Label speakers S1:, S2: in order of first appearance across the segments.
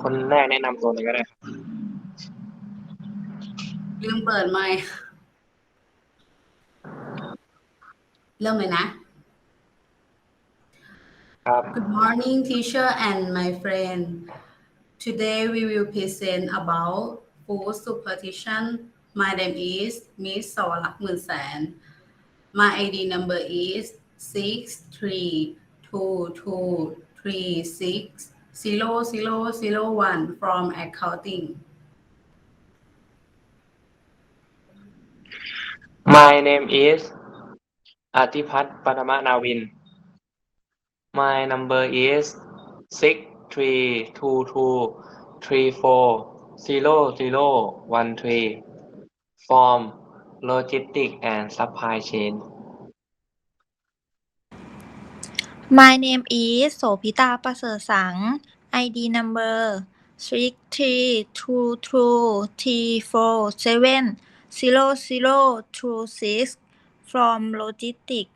S1: คนแรกแนะนำตัวเลยก็ได้ครับ
S2: ลืมเปิดไมค์เริ่มเลยนะ Good morning teacher and my friend Today we will present about food superstition My name is Miss Saowalak Muensaen My ID number is 63223600001 from accounting
S1: My name is Atipat Pattamanawin My number is 63223400013 from Logistics and Supply Chain
S3: My name is Sophita Prasoetsang ID number 63223470026 from Logistics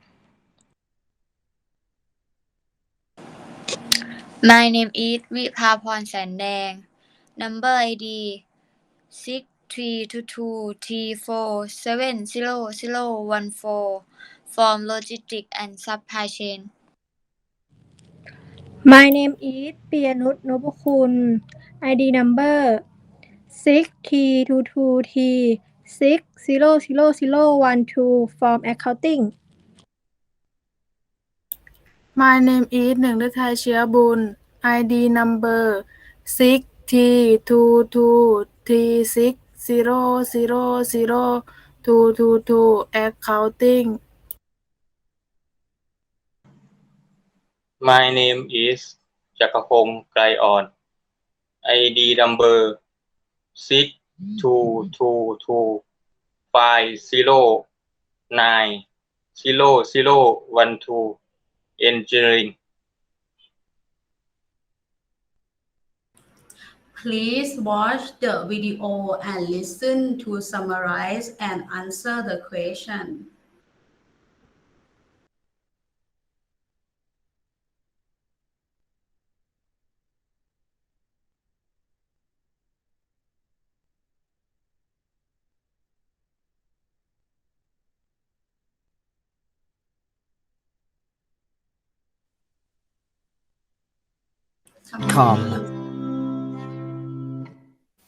S4: My name is wipaporn sandang Number ID 63223470014 from Logistics and Supply Chain
S5: My name is Piyanuch Noppakun ID number 63223600012 from accounting
S6: My name is Nueangruthai chueaboon ID number 6322360000222 accounting
S7: My name is Jakkapong Kraiaon ID number 62225090012 Engineering
S2: Please watch the video and listen to summarize and answer the question.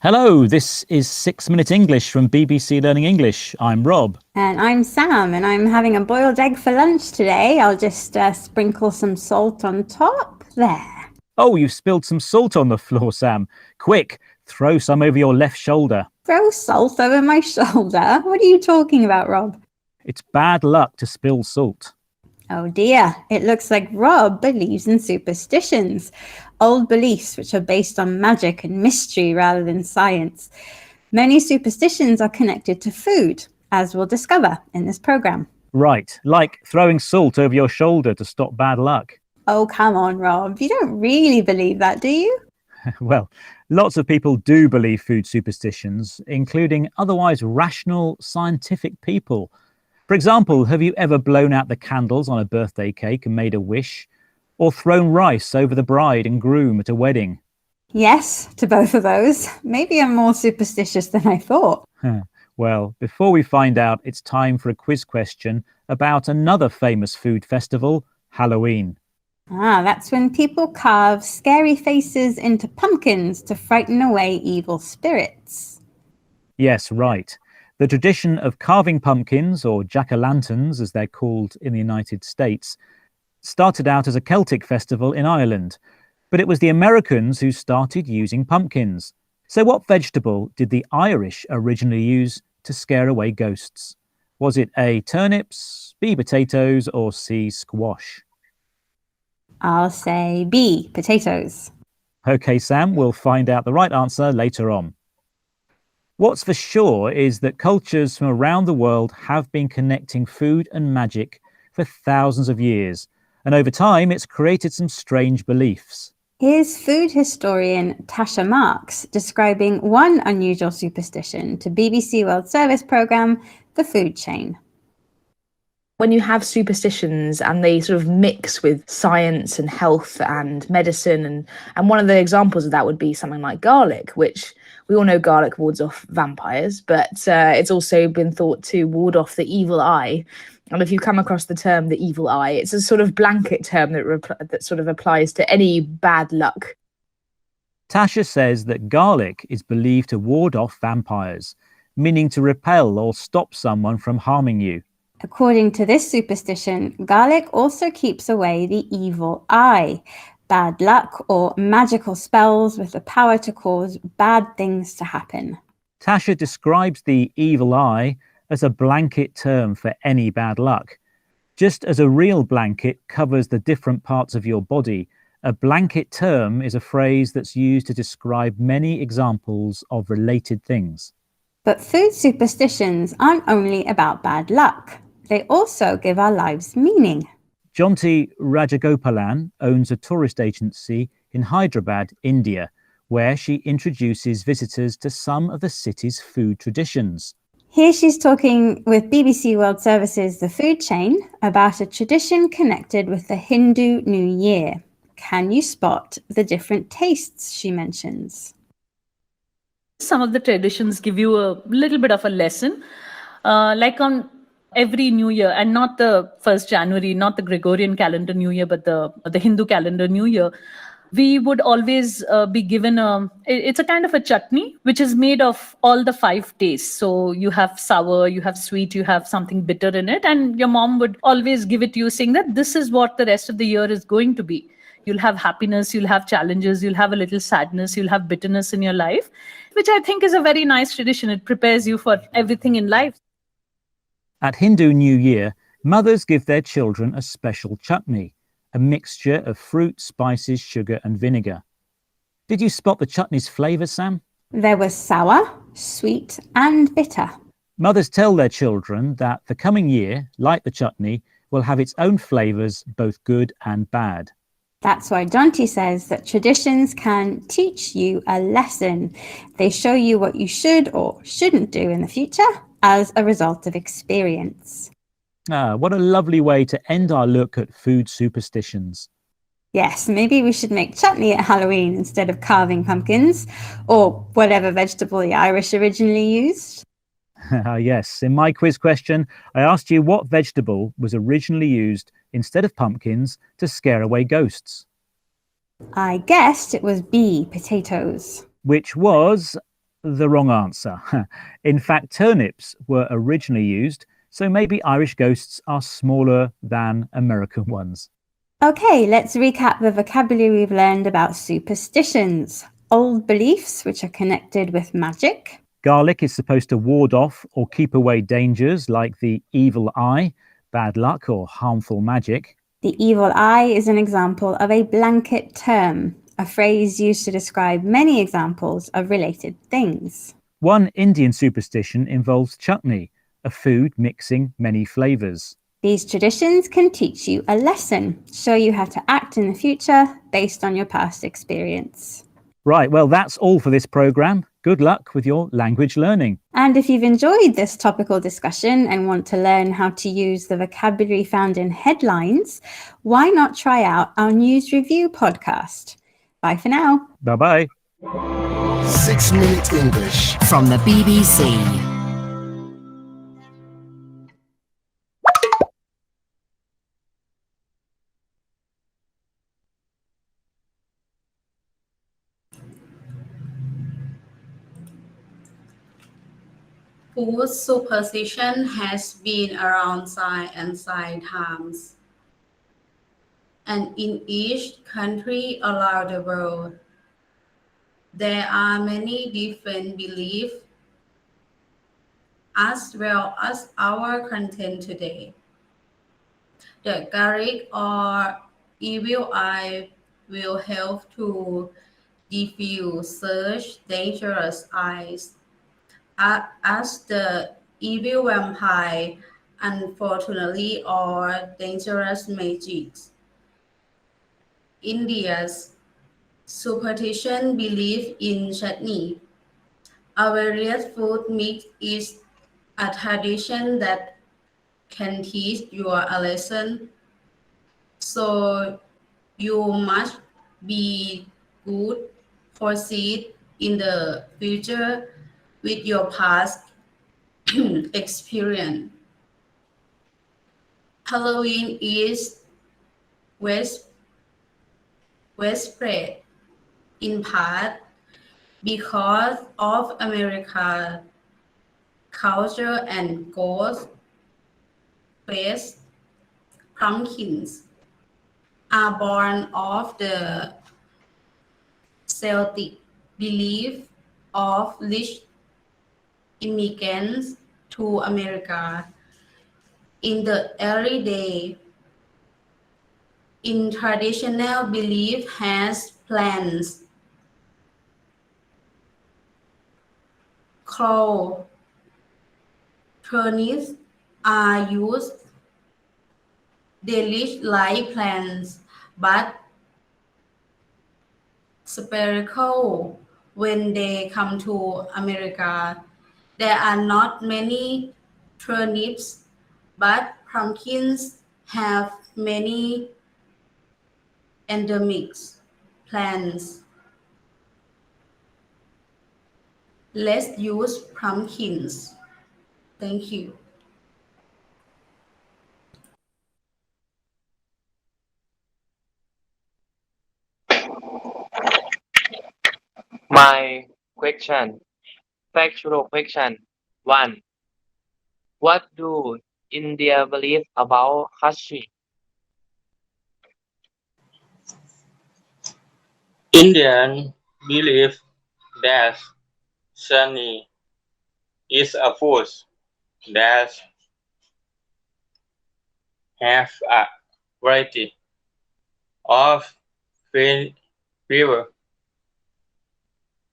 S8: Hello, this is 6 Minute English from BBC Learning English. I'm Rob.
S9: And I'm Sam, and I'm having a boiled egg for lunch today. I'll just sprinkle some salt on top. There.
S8: Oh, you've spilled some salt on the floor, Sam. Quick, throw some over your left shoulder.
S9: Throw salt over my shoulder? What are you talking about, Rob?
S8: It's bad luck to spill salt.
S9: Oh dear, it looks like Rob believes in superstitions, old beliefs which are based on magic and mystery rather than science. Many superstitions are connected to food, as we'll discover in this program.
S8: Right, like throwing salt over your shoulder to stop bad luck.
S9: Oh, come on, Rob. You don't really believe that, do you?
S8: Well, lots of people do believe food superstitions, including otherwise rational, scientific people. For example, have you ever blown out the candles on a birthday cake and made a wish? Or thrown rice over the bride and groom at a wedding?
S9: Yes, to both of those. Maybe I'm more superstitious than I thought.
S8: Well, before we find out, it's time for a quiz question about another famous food festival, Halloween.
S9: That's when people carve scary faces into pumpkins to frighten away evil spirits.
S8: Yes, right. The tradition of carving pumpkins, or jack-o'-lanterns as they're called in the United States, started out as a Celtic festival in Ireland, but it was the Americans who started using pumpkins. So what vegetable did the Irish originally use to scare away ghosts? Was it A, turnips, B, potatoes, or C, squash?
S9: I'll say B, potatoes.
S8: OK, Sam, we'll find out the right answer later on. What's for sure is that cultures from around the world have been connecting food and magic for thousands of years, and over time it's created some strange beliefs.
S9: Here's food historian Tasha Marks describing one unusual superstition to BBC World Service programme, The Food Chain.
S10: When you have superstitions and they sort of mix with science and health and medicine, and one of the examples of that would be something like garlic, which we all know garlic wards off vampires, but it's also been thought to ward off the evil eye. And if you come across the term the evil eye, it's a sort of blanket term that sort of applies to any bad luck.
S8: Tasha says that garlic is believed to ward off vampires, meaning to repel or stop someone from harming you.
S9: According to this superstition, garlic also keeps away the evil eye, bad luck, or magical spells with the power to cause bad things to happen.
S8: Tasha describes the evil eye as a blanket term for any bad luck. Just as a real blanket covers the different parts of your body, a blanket term is a phrase that's used to describe many examples of related things.
S9: But food superstitions aren't only about bad luck. They also give our lives meaning.
S8: Jonty Rajagopalan owns a tourist agency in Hyderabad, India, where she introduces visitors to some of the city's food traditions.
S9: Here she's talking with BBC World Service's The Food Chain about a tradition connected with the Hindu New Year. Can you spot the different tastes she mentions?
S11: Some of the traditions give you a little bit of a lesson, like on every New Year, and not the 1st January, not the Gregorian calendar New Year, but the Hindu calendar New Year, we would always be given it's a kind of a chutney, which is made of all the 5 tastes. So you have sour, you have sweet, you have something bitter in it. And your mom would always give it to you saying that this is what the rest of the year is going to be. You'll have happiness, you'll have challenges, you'll have a little sadness, you'll have bitterness in your life, which I think is a very nice tradition. It prepares you for everything in life.
S8: At Hindu New Year, mothers give their children a special chutney, a mixture of fruit, spices, sugar and vinegar. Did you spot the chutney's flavours, Sam?
S9: There was sour, sweet and bitter.
S8: Mothers tell their children that the coming year, like the chutney, will have its own flavours, both good and bad.
S9: That's why Jonty says that traditions can teach you a lesson. They show you what you should or shouldn't do in the future as a result of experience.
S8: What a lovely way to end our look at food superstitions.
S9: Yes, maybe we should make chutney at Halloween instead of carving pumpkins, or whatever vegetable the Irish originally used.
S8: Yes, in my quiz question, I asked you what vegetable was originally used instead of pumpkins to scare away ghosts.
S9: I guessed it was B, potatoes.
S8: Which was the wrong answer. In fact, turnips were originally used, so maybe Irish ghosts are smaller than American ones.
S9: Okay, let's recap the vocabulary we've learned about superstitions. Old beliefs, which are connected with magic.
S8: Garlic is supposed to ward off or keep away dangers like the evil eye, bad luck or harmful magic.
S9: The evil eye is an example of a blanket term, a phrase used to describe many examples of related things.
S8: One Indian superstition involves chutney, a food mixing many flavours.
S9: These traditions can teach you a lesson, show you how to act in the future based on your past experience.
S8: Right, well, that's all for this programme. Good luck with your language learning.
S9: And if you've enjoyed this topical discussion and want to learn how to use the vocabulary found in headlines, why not try out our news review podcast? Bye for now.
S8: Bye-bye.
S12: 6 Minute English from the BBC.
S2: Food superstition has been around side and side times, and in each country around the world, there are many different beliefs as well as our content today. The garlic or evil eye will help to diffuse such dangerous eyes as the evil vampire, unfortunately, or dangerous magics. India's superstition belief in chutney, a various food mix, is a tradition that can teach you a lesson. So you must be good proceed in the future with your past experience. Halloween is west spread in part because of America culture and ghost face pumpkins are born of the Celtic belief of rich immigrants to America in the early day. In traditional belief has plants, crow, turnips are used. They look like plants, but spherical. When they come to America, there are not many turnips, but pumpkins have many endemic plants. Let's use pumpkins. Thank you.
S1: My question. Factual question. 1. What do India believe about Hashi?
S7: Indian believe that Shani is a force that have a variety of flavor,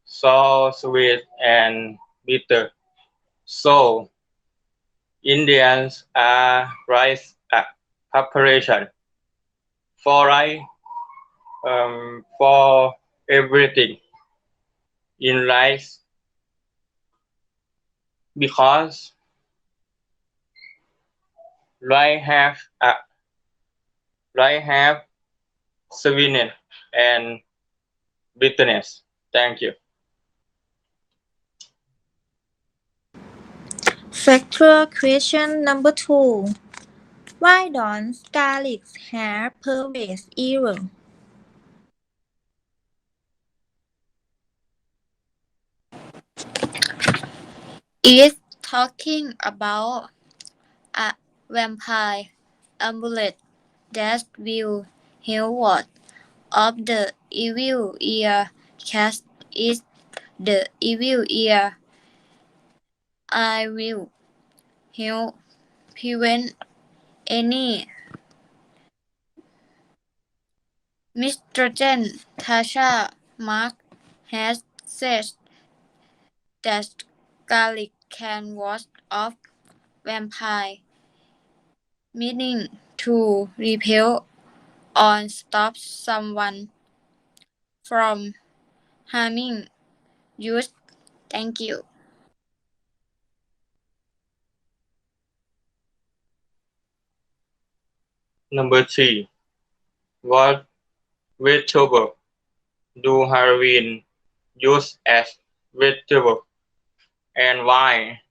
S7: sour, sweet, and bitter. So Indians are rice preparation for for everything in rice because rice have sweetness and bitterness. Thank you.
S3: Factual question number 2. Why don't garlics have pervasive evil?
S4: Is talking about a vampire amulet that will heal ward of the evil ear cast is the evil ear. I will help prevent any mistrogen. Tasha Mark has said that garlic can ward off vampire, meaning to repel or stop someone from harming you. Thank you.
S7: Number 3. What vegetable do Halloween use as vegetable and why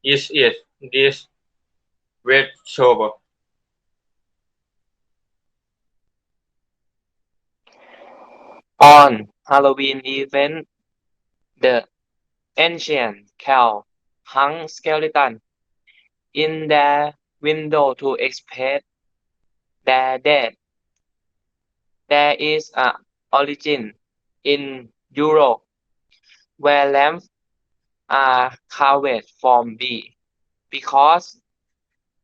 S7: is it this vegetable?
S1: On Halloween event, the ancient cow hung skeleton in their window to express their death. There is a origin in Europe where lambs are carved from beef because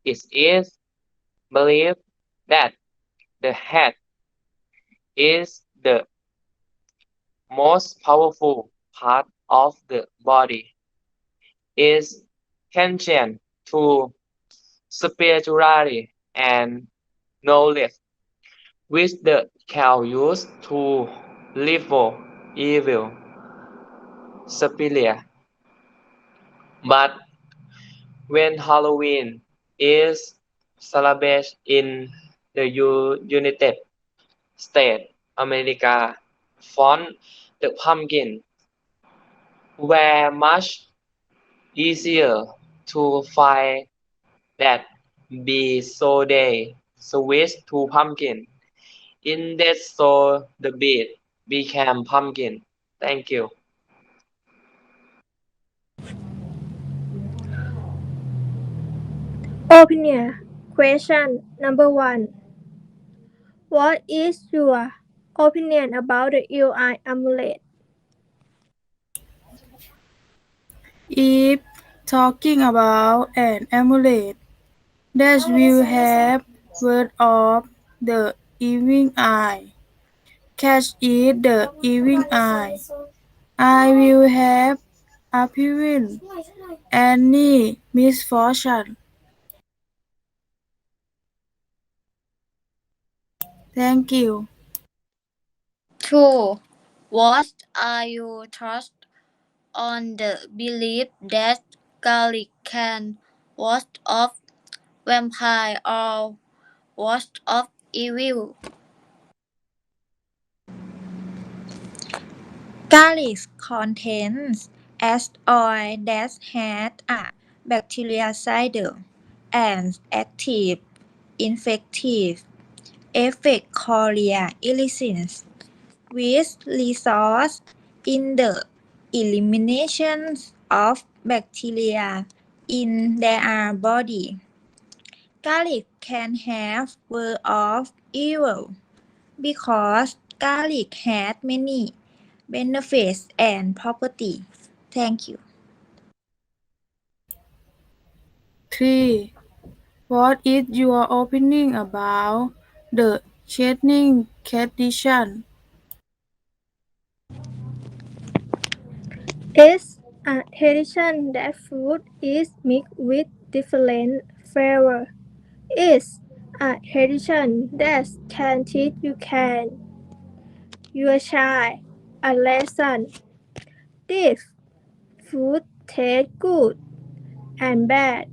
S1: it is believed that the head is the most powerful part of the body, is conscious to spirituality and knowledge, which the cow used to repel evil spirits. But when Halloween is celebrated in the United States America. Font the pumpkin were much easier to find that be so they switch to pumpkin. In that so the beat became pumpkin. Thank you.
S5: Opinion. Question number 1. What is your opinion about the UI amulet?
S6: If talking about an amulet that will have word of the evening eye, catch it the evening eye. I will have appearing any misfortune. Thank you.
S4: 2. What are your thoughts on the belief that garlic can ward off vampire or ward off evil?
S3: Garlic contains acid oil that has a bactericidal and active infective effect called illicins, which results in the elimination of bacteria in their body. Garlic can have word of evil because garlic has many benefits and properties. Thank you.
S6: 3. What is your opinion about the chaining tradition?
S5: It's a tradition that food is mixed with different flavors. It's a tradition that can teach your child a lesson. This food tastes good and bad.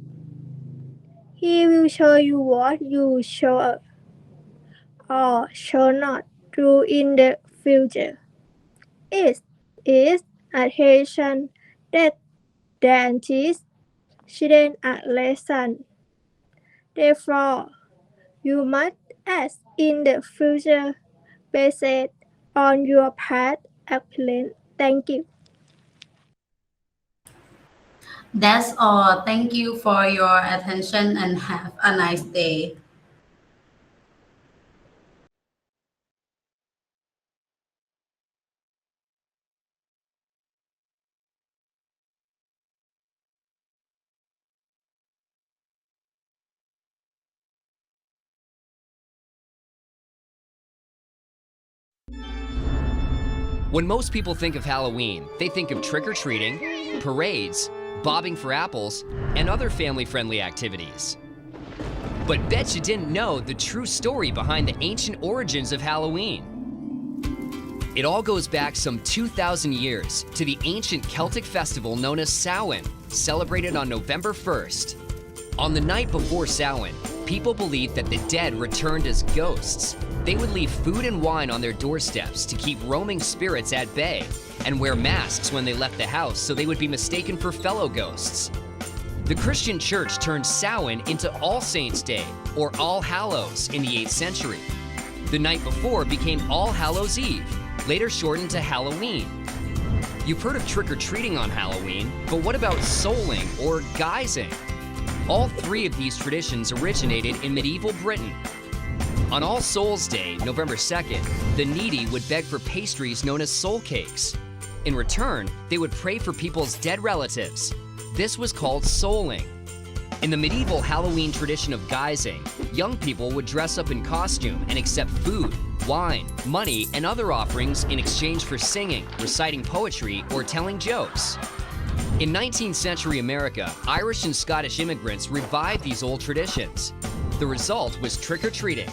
S5: He will show you what you should or should not do in the future. It is a tradition that then teaches children a lesson. Therefore, you must act in the future based on your past experience. Thank you.
S2: That's all. Thank you for your attention and have a nice day.
S13: When most people think of Halloween, they think of trick-or-treating, parades, bobbing for apples, and other family-friendly activities. But bet you didn't know the true story behind the ancient origins of Halloween. It all goes back some 2,000 years to the ancient Celtic festival known as Samhain, celebrated on November 1st. On the night before Samhain, people believed that the dead returned as ghosts. They would leave food and wine on their doorsteps to keep roaming spirits at bay, and wear masks when they left the house so they would be mistaken for fellow ghosts. The Christian church turned Samhain into All Saints' Day, or All Hallows, in the 8th century. The night before became All Hallows' Eve, later shortened to Halloween. You've heard of trick-or-treating on Halloween, but what about souling or guising? All three of these traditions originated in medieval Britain. On All Souls' Day, November 2nd, the needy would beg for pastries known as soul cakes. In return, they would pray for people's dead relatives. This was called souling. In the medieval Halloween tradition of guising, young people would dress up in costume and accept food, wine, money, and other offerings in exchange for singing, reciting poetry, or telling jokes. In 19th century America, Irish and Scottish immigrants revived these old traditions. The result was trick-or-treating.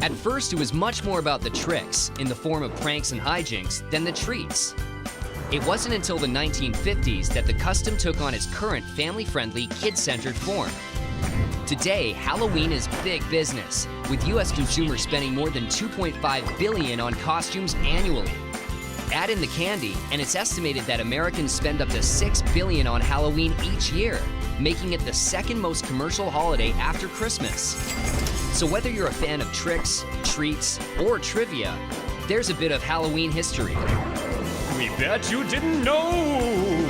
S13: At first, it was much more about the tricks, in the form of pranks and hijinks, than the treats. It wasn't until the 1950s that the custom took on its current family-friendly, kid-centered form. Today, Halloween is big business, with US consumers spending more than $2.5 billion on costumes annually. Add in the candy, and it's estimated that Americans spend up to $6 billion on Halloween each year, making it the second most commercial holiday after Christmas. So whether you're a fan of tricks, treats, or trivia, there's a bit of Halloween history.
S14: We bet you didn't know!